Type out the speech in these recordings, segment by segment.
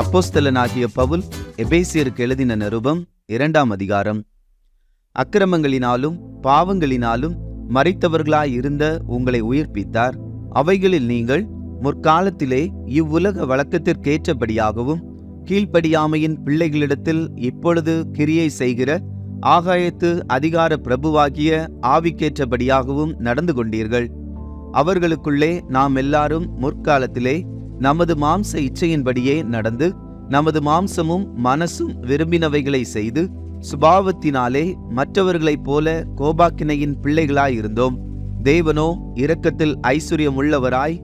அப்போஸ்தலனாகிய பவுல் எபேசியருக்கு எழுதின நிருபம் 2ஆம் அதிகாரம். அக்கிரமங்களினாலும் பாவங்களினாலும் மரித்தவர்களாயிருந்த உங்களை உயிர்ப்பித்தார். அவைகளில் நீங்கள் முற்காலத்திலே இவ்வுலக வழக்கத்திற்கேற்றபடியாகவும் கீழ்ப்படியாமையின் பிள்ளைகளிடத்தில் இப்பொழுது கிரியை செய்கிற ஆகாயத்து அதிகார பிரபுவாகிய ஆவிக்கேற்றபடியாகவும் நடந்து கொண்டீர்கள். அவர்களுக்குள்ளே நாம் எல்லாரும் முற்காலத்திலே நமது மாம்ச இச்சையின்படியே நடந்து நமது மாம்சமும் மனசும் விரும்பினவைகளை செய்து சுபாவத்தினாலே மற்றவர்களைப் போல கோபாக்கினையின் பிள்ளைகளாயிருந்தோம். தேவனோ இரக்கத்தில் ஐசுரியம் உள்ளவராய்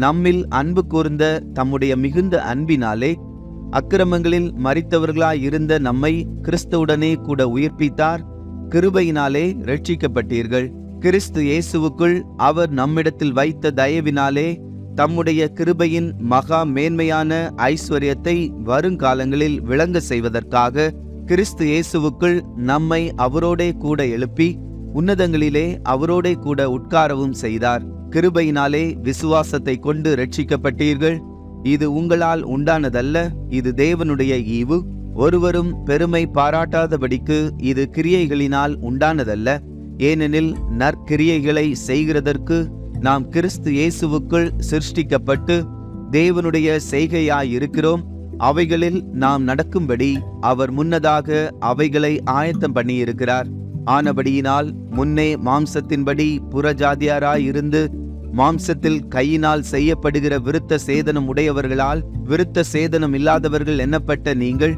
நம்மில் அன்பு கூர்ந்த தம்முடைய மிகுந்த அன்பினாலே அக்கிரமங்களில் மரித்தவர்களாயிருந்த நம்மை கிறிஸ்துவுடனே கூட உயிர்ப்பித்தார். கிருபையினாலே இரட்சிக்கப்பட்டீர்கள். கிறிஸ்து இயேசுவுக்குள் அவர் நம்மிடத்தில் வைத்த தயவினாலே தம்முடைய கிருபையின் மகா மேன்மையான ஐஸ்வர்யத்தை வருங்காலங்களில் விளங்க செய்வதற்காக கிறிஸ்து இயேசுவுக்குள் நம்மை அவரோடே கூட எழுப்பி உன்னதங்களிலே அவரோடே கூட உட்காரவும் செய்தார். கிருபையினாலே விசுவாசத்தை கொண்டு இரட்சிக்கப்பட்டீர்கள். இது உங்களால் உண்டானதல்ல, இது தேவனுடைய ஈவு. ஒருவரும் பெருமை பாராட்டாதபடிக்கு இது கிரியைகளினால் உண்டானதல்ல. ஏனெனில் நற்கிரியைகளை செய்கிறதற்கு நாம் கிறிஸ்து இயேசுவுக்குள் சிருஷ்டிக்கப்பட்டு தேவனுடைய செய்கையாயிருக்கிறோம். அவைகளில் நாம் நடக்கும்படி அவர் முன்னதாக அவைகளை ஆயத்தம் பண்ணியிருக்கிறார். ஆனபடியினால் முன்னே மாம்சத்தின்படி புறஜாதியாராயிருந்து மாம்சத்தில் கையினால் செய்யப்படுகிற விருத்த சேதனம் உடையவர்களால் விருத்த சேதனம் இல்லாதவர்கள் எண்ணப்பட்ட நீங்கள்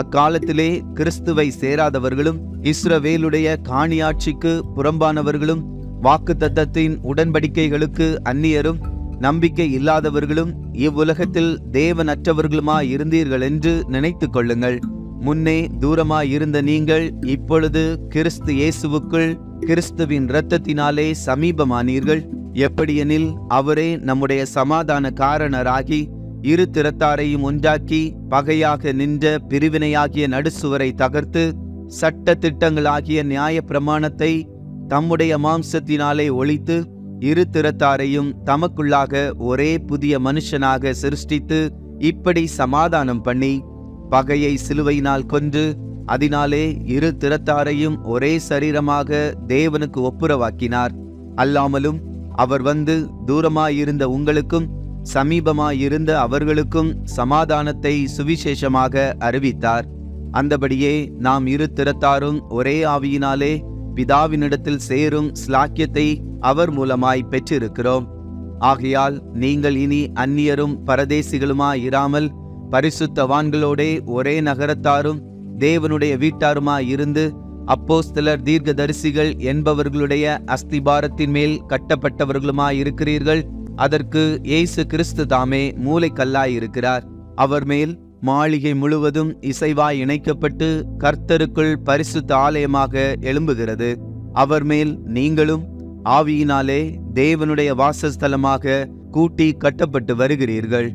அக்காலத்திலே கிறிஸ்துவை சேராதவர்களும் இஸ்ரவேலுடைய காணியாட்சிக்கு புறம்பானவர்களும் வாக்குத்தத்தத்தின் உடன்படிக்கைகளுக்கு அந்நியரும் நம்பிக்கை இல்லாதவர்களும் இவ்வுலகத்தில் தேவனற்றவர்களுமாயிருந்தீர்கள் என்று நினைத்து கொள்ளுங்கள். முன்னே தூரமாயிருந்த நீங்கள் இப்பொழுது கிறிஸ்து இயேசுவுக்குள் கிறிஸ்துவின் இரத்தத்தினாலே சமீபமானீர்கள். எப்படியெனில் அவரே நம்முடைய சமாதான காரணராகி இரு திறத்தாரையும் ஒன்றாக்கி பகையாக நின்ற பிரிவினையாகிய நடுசுவரை தகர்த்து சட்ட திட்டங்களாகிய நியாய பிரமாணத்தை தம்முடைய மாம்சத்தினாலே ஒழித்து இரு திறத்தாரையும் தமக்குள்ளாக ஒரே புதிய மனுஷனாக சிருஷ்டித்து இப்படி சமாதானம் பண்ணி பகையை சிலுவையினால் கொன்று அதனாலே இரு திறத்தாரையும் ஒரே சரீரமாக தேவனுக்கு ஒப்புரவாக்கினார். அல்லாமலும் அவர் வந்து தூரமாயிருந்த உங்களுக்கும் சமீபமாயிருந்த அவர்களுக்கும் சமாதானத்தை சுவிசேஷமாக அறிவித்தார். அந்தபடியே நாம் இரு திறத்தாரும் ஒரே ஆவியினாலே பிதாவினிடத்தில் சேரும் ஸ்லாக்கியத்தை அவர் மூலமாய் பெற்றிருக்கிறோம். ஆகையால் நீங்கள் இனி அந்நியரும் பரதேசிகளுமாயிராமல் பரிசுத்தவான்களோடே ஒரே நகரத்தாரும் தேவனுடைய வீட்டாருமாயிருந்து அப்போஸ்தலர் தீர்க்கதரிசிகள் என்பவர்களுடைய அஸ்திபாரத்தின் மேல் கட்டப்பட்டவர்களுமாயிருக்கிறீர்கள். அதற்கு இயேசு கிறிஸ்து தாமே மூலைக்கல்லாயிருக்கிறார். அவர் மேல் மாளிகை முழுவதும் இசைவாய் இணைக்கப்பட்டு கர்த்தருக்குள் பரிசுத்த ஆலயமாக எழும்புகிறது. அவர் மேல் நீங்களும் ஆவியினாலே தேவனுடைய வாசஸ்தலமாக கூட்டி கட்டப்பட்டு வருகிறீர்கள்.